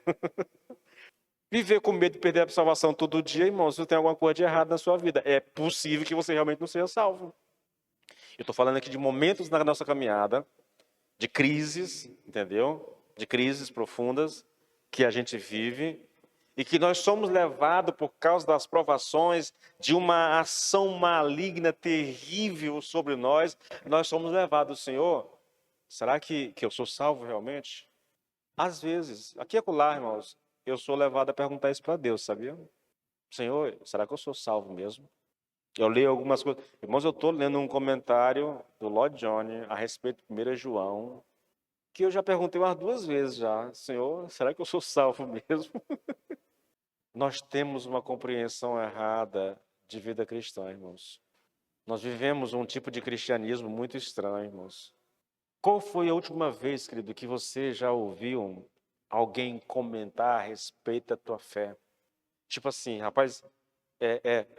A: Viver com medo de perder a salvação todo dia, irmão, se tem alguma coisa de errado na sua vida. É possível que você realmente não seja salvo. Eu estou falando aqui de momentos na nossa caminhada, de crises, entendeu? De crises profundas que a gente vive e que nós somos levados por causa das provações de uma ação maligna terrível sobre nós. Nós somos levados, Senhor, será que eu sou salvo realmente? Às vezes, aqui e acolá, irmãos, eu sou levado a perguntar isso para Deus, sabia? Senhor, será que eu sou salvo mesmo? Eu leio algumas coisas. Irmãos, eu estou lendo um comentário do Lloyd Jones a respeito de 1 João, que eu já perguntei umas 2 vezes já. Senhor, será que eu sou salvo mesmo? Nós temos uma compreensão errada de vida cristã, irmãos. Nós vivemos um tipo de cristianismo muito estranho, irmãos. Qual foi a última vez, querido, que você já ouviu alguém comentar a respeito da tua fé? Tipo assim, rapaz,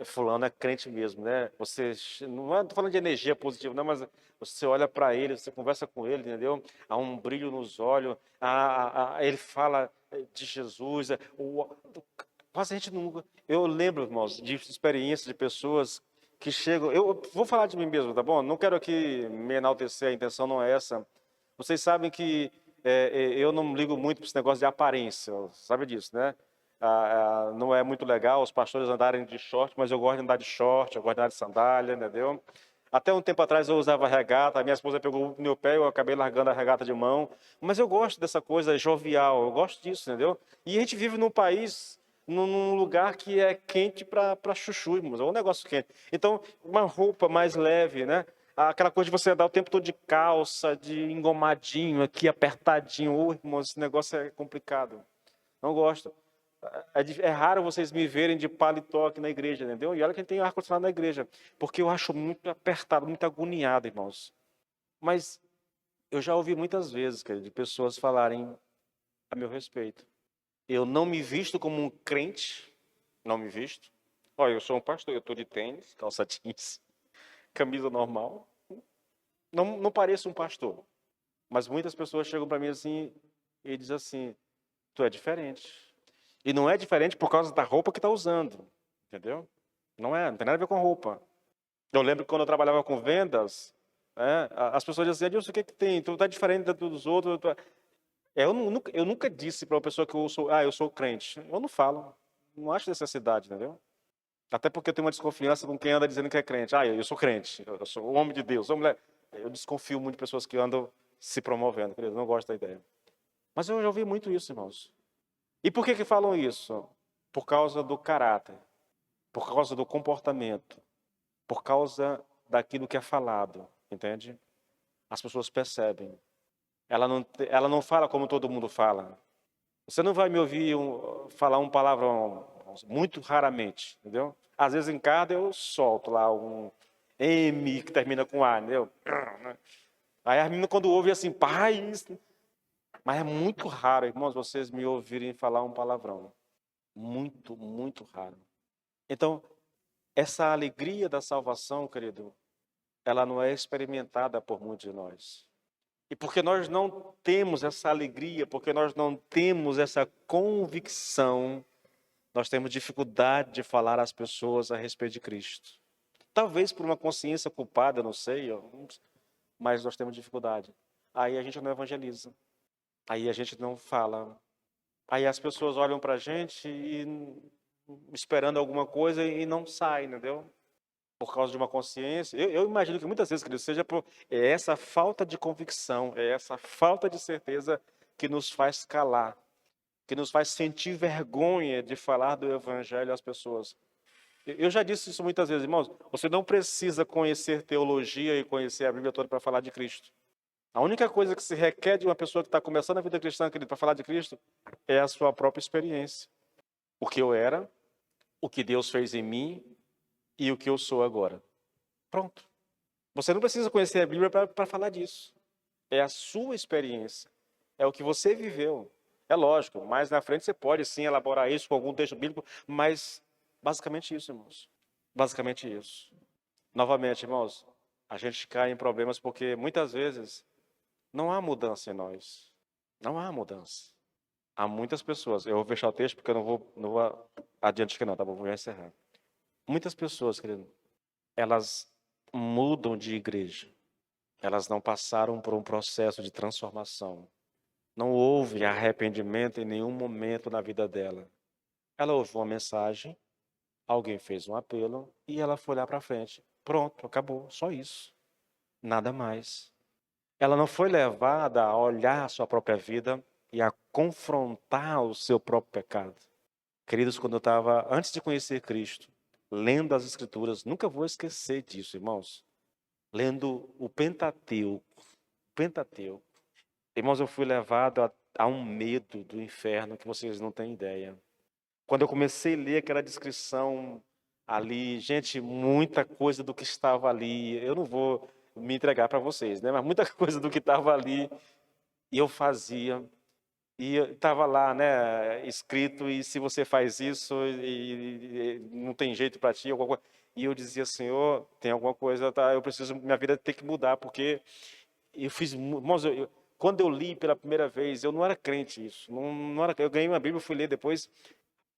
A: fulano é crente mesmo, né? Você, não estou falando de energia positiva, não, mas você olha para ele, você conversa com ele, entendeu? Há um brilho nos olhos, ele fala de Jesus. Quase a gente nunca. Eu lembro, irmãos, de experiências de pessoas que chegam. Eu vou falar de mim mesmo, tá bom? Não quero aqui me enaltecer, a intenção não é essa. Vocês sabem que eu não ligo muito para esse negócio de aparência, sabe disso, né? Não é muito legal os pastores andarem de short, mas eu gosto de andar de short, eu gosto de andar de sandália, entendeu? Até um tempo atrás eu usava regata, a minha esposa pegou no meu pé, eu acabei largando a regata de mão. Mas eu gosto dessa coisa jovial, eu gosto disso, entendeu? E a gente vive num país, num lugar que é quente para chuchu, irmãos, é um negócio quente. Então, uma roupa mais leve, né? Aquela coisa de você andar o tempo todo de calça, de engomadinho, aqui apertadinho. Ô, irmãos, esse negócio é complicado. Não gosto. É raro vocês me verem de paletó aqui na igreja, entendeu? E olha que tem ar-condicionado na igreja, porque eu acho muito apertado, muito agoniado, irmãos. Mas eu já ouvi muitas vezes, querido, de pessoas falarem a meu respeito. Eu não me visto como um crente, não me visto. Olha, eu sou um pastor, eu estou de tênis, calça jeans, camisa normal. Não pareço um pastor. Mas muitas pessoas chegam para mim assim e dizem assim, tu é diferente. E não é diferente por causa da roupa que está usando, entendeu? Não tem nada a ver com roupa. Eu lembro que quando eu trabalhava com vendas, as pessoas diziam assim, Adilson, o que tem? Tu está diferente dos outros. Eu nunca disse para uma pessoa que eu sou crente. Eu não falo. Não acho necessidade, entendeu? Até porque eu tenho uma desconfiança com quem anda dizendo que é crente. Eu sou crente, eu sou o homem de Deus, sou mulher. Eu desconfio muito de pessoas que andam se promovendo, querido, não gosto da ideia. Mas eu já ouvi muito isso, irmãos. E por que falam isso? Por causa do caráter, por causa do comportamento, por causa daquilo que é falado, entende? As pessoas percebem. Ela não fala como todo mundo fala. Você não vai me ouvir falar um palavrão muito raramente, entendeu? Às vezes em casa eu solto lá um M que termina com A, entendeu? Aí as meninas quando ouvem assim, pai, isso... Mas é muito raro, irmãos, vocês me ouvirem falar um palavrão. Muito, muito raro. Então, essa alegria da salvação, querido, ela não é experimentada por muitos de nós. E porque nós não temos essa alegria, porque nós não temos essa convicção, nós temos dificuldade de falar às pessoas a respeito de Cristo. Talvez por uma consciência culpada, não sei, mas nós temos dificuldade. Aí a gente não evangeliza. Aí a gente não fala. Aí as pessoas olham para a gente esperando alguma coisa e não sai, entendeu? Por causa de uma consciência. Eu imagino que muitas vezes, querido, seja por essa falta de convicção, é essa falta de certeza que nos faz calar, que nos faz sentir vergonha de falar do evangelho às pessoas. Eu já disse isso muitas vezes, irmãos. Você não precisa conhecer teologia e conhecer a Bíblia toda para falar de Cristo. A única coisa que se requer de uma pessoa que está começando a vida cristã, querido, para falar de Cristo, é a sua própria experiência. O que eu era, o que Deus fez em mim e o que eu sou agora. Pronto. Você não precisa conhecer a Bíblia para falar disso. É a sua experiência. É o que você viveu. É lógico, mais na frente você pode sim elaborar isso com algum texto bíblico, mas basicamente isso, irmãos. Basicamente isso. Novamente, irmãos, a gente cai em problemas porque muitas vezes não há mudança em nós. Não há mudança. Há muitas pessoas, eu vou fechar o texto porque eu não vou adiante que não, tá bom? Vou já encerrar. Muitas pessoas, querido, elas mudam de igreja. Elas não passaram por um processo de transformação. Não houve arrependimento em nenhum momento na vida dela. Ela ouviu uma mensagem, alguém fez um apelo e ela foi lá para frente. Pronto, acabou, só isso. Nada mais. Ela não foi levada a olhar a sua própria vida e a confrontar o seu próprio pecado. Queridos, quando eu estava, antes de conhecer Cristo, lendo as Escrituras, nunca vou esquecer disso, irmãos. Lendo o Pentateuco. Irmãos, eu fui levado a um medo do inferno que vocês não têm ideia. Quando eu comecei a ler aquela descrição ali, gente, muita coisa do que estava ali, eu não vou me entregar para vocês, né? Mas muita coisa do que estava ali, e eu fazia, e estava lá, né, escrito, e se você faz isso, e não tem jeito para ti, alguma coisa. E eu dizia, Senhor, tem alguma coisa, tá? Eu preciso, minha vida tem que mudar, porque eu fiz, irmãos, quando eu li pela primeira vez, eu não era crente isso, não era, eu ganhei uma Bíblia, fui ler depois,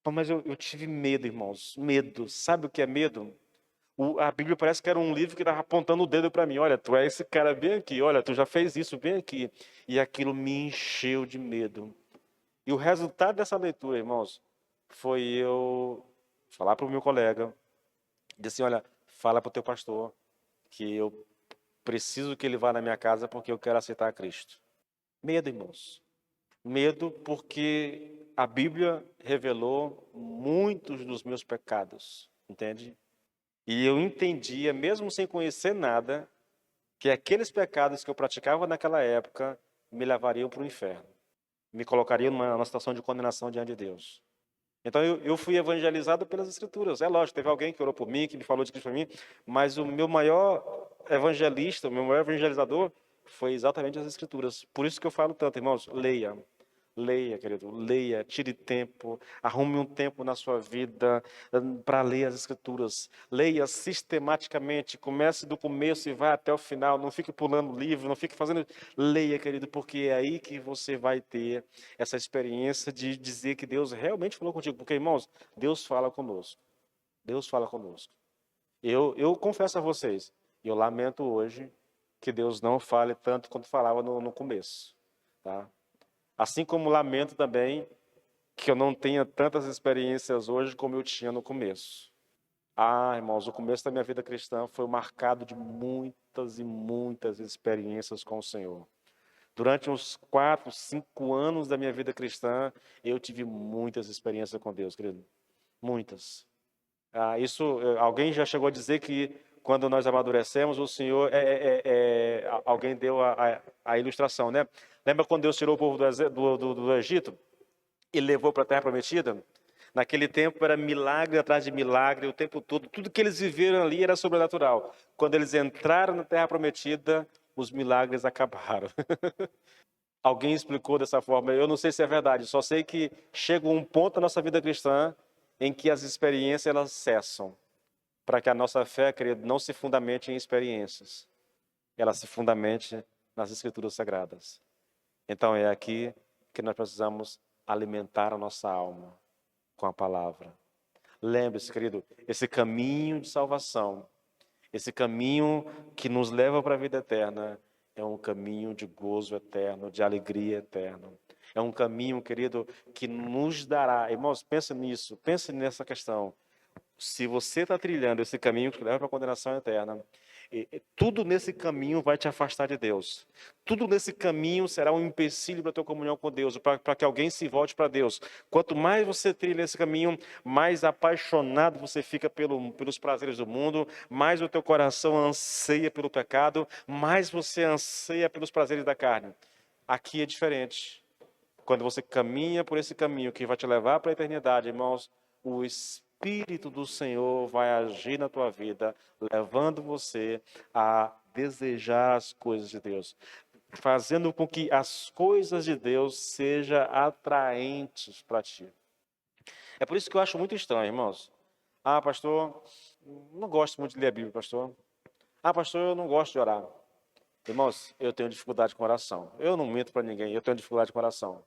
A: mas eu tive medo, irmãos, medo. Sabe o que é medo? A Bíblia parece que era um livro que estava apontando o dedo para mim. Olha, tu é esse cara bem aqui, olha, tu já fez isso bem aqui. E aquilo me encheu de medo. E o resultado dessa leitura, irmãos, foi eu falar para o meu colega, dizer assim, olha, fala para o teu pastor que eu preciso que ele vá na minha casa porque eu quero aceitar a Cristo. Medo, irmãos. Medo porque a Bíblia revelou muitos dos meus pecados, entende? E eu entendia, mesmo sem conhecer nada, que aqueles pecados que eu praticava naquela época me levariam para o inferno. Me colocariam numa situação de condenação diante de Deus. Então eu fui evangelizado pelas Escrituras. É lógico, teve alguém que orou por mim, que me falou de Cristo para mim, mas o meu maior evangelista, o meu maior evangelizador foi exatamente as Escrituras. Por isso que eu falo tanto, irmãos, leia. Leia, querido, leia, tire tempo, arrume um tempo na sua vida para ler as Escrituras. Leia sistematicamente, comece do começo e vá até o final. Não fique pulando livro, não fique fazendo. Leia, querido, porque é aí que você vai ter essa experiência de dizer que Deus realmente falou contigo. Porque, irmãos, Deus fala conosco. Deus fala conosco. Eu confesso a vocês, eu lamento hoje que Deus não fale tanto quanto falava no começo, tá? Assim como lamento também que eu não tenha tantas experiências hoje como eu tinha no começo. Ah, irmãos, o começo da minha vida cristã foi marcado de muitas e muitas experiências com o Senhor. Durante uns 4, 5 anos da minha vida cristã, eu tive muitas experiências com Deus, querido. Muitas. Alguém já chegou a dizer que quando nós amadurecemos, o Senhor, alguém deu a ilustração, né? Lembra quando Deus tirou o povo do Egito e levou para a Terra Prometida? Naquele tempo era milagre atrás de milagre, o tempo todo. Tudo que eles viveram ali era sobrenatural. Quando eles entraram na Terra Prometida, os milagres acabaram. Alguém explicou dessa forma, eu não sei se é verdade, só sei que chega um ponto na nossa vida cristã em que as experiências elas cessam. para que a nossa fé, querido, não se fundamente em experiências, ela se fundamente nas Escrituras Sagradas. Então é aqui que nós precisamos alimentar a nossa alma com a palavra. Lembre-se, querido, esse caminho de salvação, esse caminho que nos leva para a vida eterna, é um caminho de gozo eterno, de alegria eterna. É um caminho, querido, que nos dará. Irmãos, pense nisso, pense nessa questão. Se você está trilhando esse caminho que leva para a condenação eterna, tudo nesse caminho vai te afastar de Deus. Tudo nesse caminho será um empecilho para a tua comunhão com Deus, para que alguém se volte para Deus. Quanto mais você trilha esse caminho, mais apaixonado você fica pelos prazeres do mundo, mais o teu coração anseia pelo pecado, mais você anseia pelos prazeres da carne. Aqui é diferente. Quando você caminha por esse caminho que vai te levar para a eternidade, irmãos, o Espírito do Senhor vai agir na tua vida, levando você a desejar as coisas de Deus, fazendo com que as coisas de Deus sejam atraentes para ti. É por isso que eu acho muito estranho, irmãos. Ah, pastor, não gosto muito de ler a Bíblia, pastor. Ah, pastor, eu não gosto de orar. Irmãos, eu tenho dificuldade com oração. Eu não minto para ninguém, eu tenho dificuldade com oração.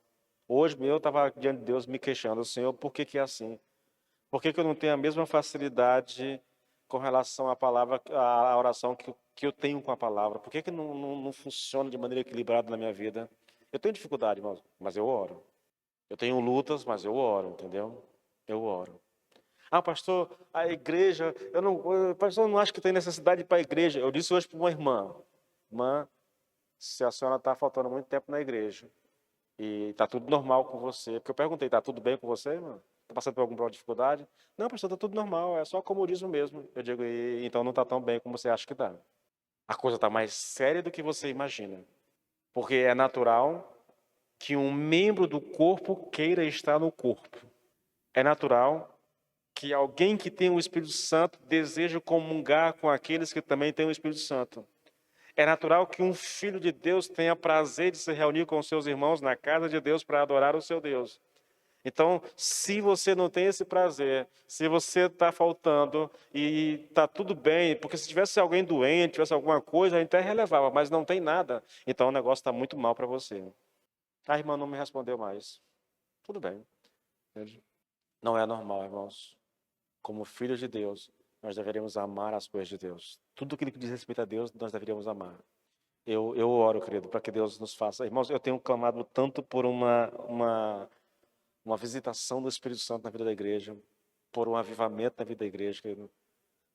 A: Hoje eu estava diante de Deus me queixando, Senhor, por que é assim? Por que eu não tenho a mesma facilidade com relação à palavra, à oração que eu tenho com a palavra? Por que não funciona de maneira equilibrada na minha vida? Eu tenho dificuldade, irmãos, mas eu oro. Eu tenho lutas, mas eu oro, entendeu? Eu oro. Ah, pastor, a igreja, pastor, eu não acho que tem necessidade de ir para a igreja. Eu disse hoje para uma irmã, se a senhora está faltando muito tempo na igreja, e está tudo normal com você. Porque eu perguntei, está tudo bem com você, irmão? Está passando por alguma dificuldade? Não, pastor, está tudo normal, é só comodismo mesmo. Eu digo, então não está tão bem como você acha que está. A coisa está mais séria do que você imagina. Porque é natural que um membro do corpo queira estar no corpo. É natural que alguém que tem o Espírito Santo deseje comungar com aqueles que também têm o Espírito Santo. É natural que um filho de Deus tenha prazer de se reunir com seus irmãos na casa de Deus para adorar o seu Deus. Então, se você não tem esse prazer, se você está faltando e está tudo bem, porque se tivesse alguém doente, tivesse alguma coisa, a gente até relevava, mas não tem nada, então o negócio está muito mal para você. A irmã não me respondeu mais. Tudo bem. Não é normal, irmãos. Como filhos de Deus, nós deveríamos amar as coisas de Deus. Tudo aquilo que diz respeito a Deus, nós deveríamos amar. Eu oro, querido, para que Deus nos faça. Irmãos, eu tenho clamado tanto por uma visitação do Espírito Santo na vida da igreja, por um avivamento na vida da igreja, querido.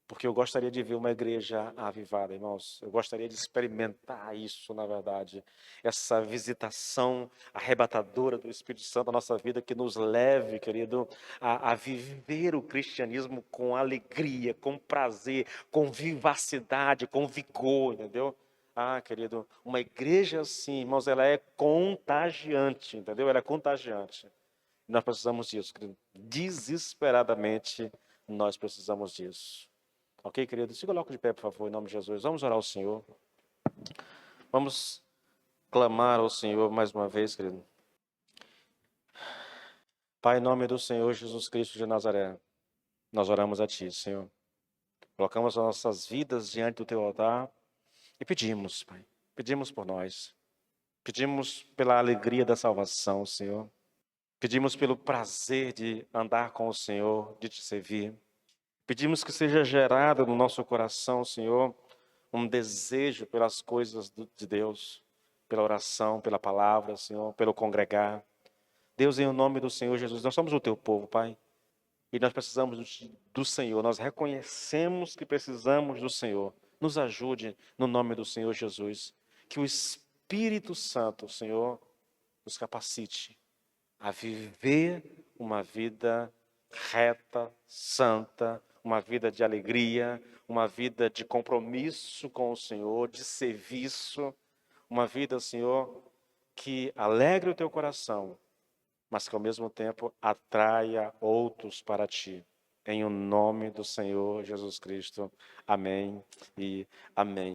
A: Porque eu gostaria de ver uma igreja avivada, irmãos. Eu gostaria de experimentar isso, na verdade. Essa visitação arrebatadora do Espírito Santo na nossa vida, que nos leve, querido, a viver o cristianismo com alegria, com prazer, com vivacidade, com vigor, entendeu? Ah, querido, uma igreja assim, irmãos, ela é contagiante, entendeu? Ela é contagiante. Nós precisamos disso, querido. Desesperadamente, nós precisamos disso. Ok, querido? Se coloque de pé, por favor, em nome de Jesus. Vamos orar ao Senhor. Vamos clamar ao Senhor mais uma vez, querido. Pai, em nome do Senhor Jesus Cristo de Nazaré, nós oramos a Ti, Senhor. Colocamos as nossas vidas diante do Teu altar e pedimos, Pai. Pedimos por nós. Pedimos pela alegria da salvação, Senhor. Pedimos pelo prazer de andar com o Senhor, de Te servir. Pedimos que seja gerado no nosso coração, Senhor, um desejo pelas coisas de Deus, pela oração, pela palavra, Senhor, pelo congregar. Deus, em nome do Senhor Jesus, nós somos o Teu povo, Pai, e nós precisamos do Senhor, nós reconhecemos que precisamos do Senhor. Nos ajude no nome do Senhor Jesus, que o Espírito Santo, Senhor, nos capacite a viver uma vida reta, santa, uma vida de alegria, uma vida de compromisso com o Senhor, de serviço, uma vida, Senhor, que alegre o teu coração, mas que ao mesmo tempo atraia outros para ti. Em o nome do Senhor Jesus Cristo. Amém e amém.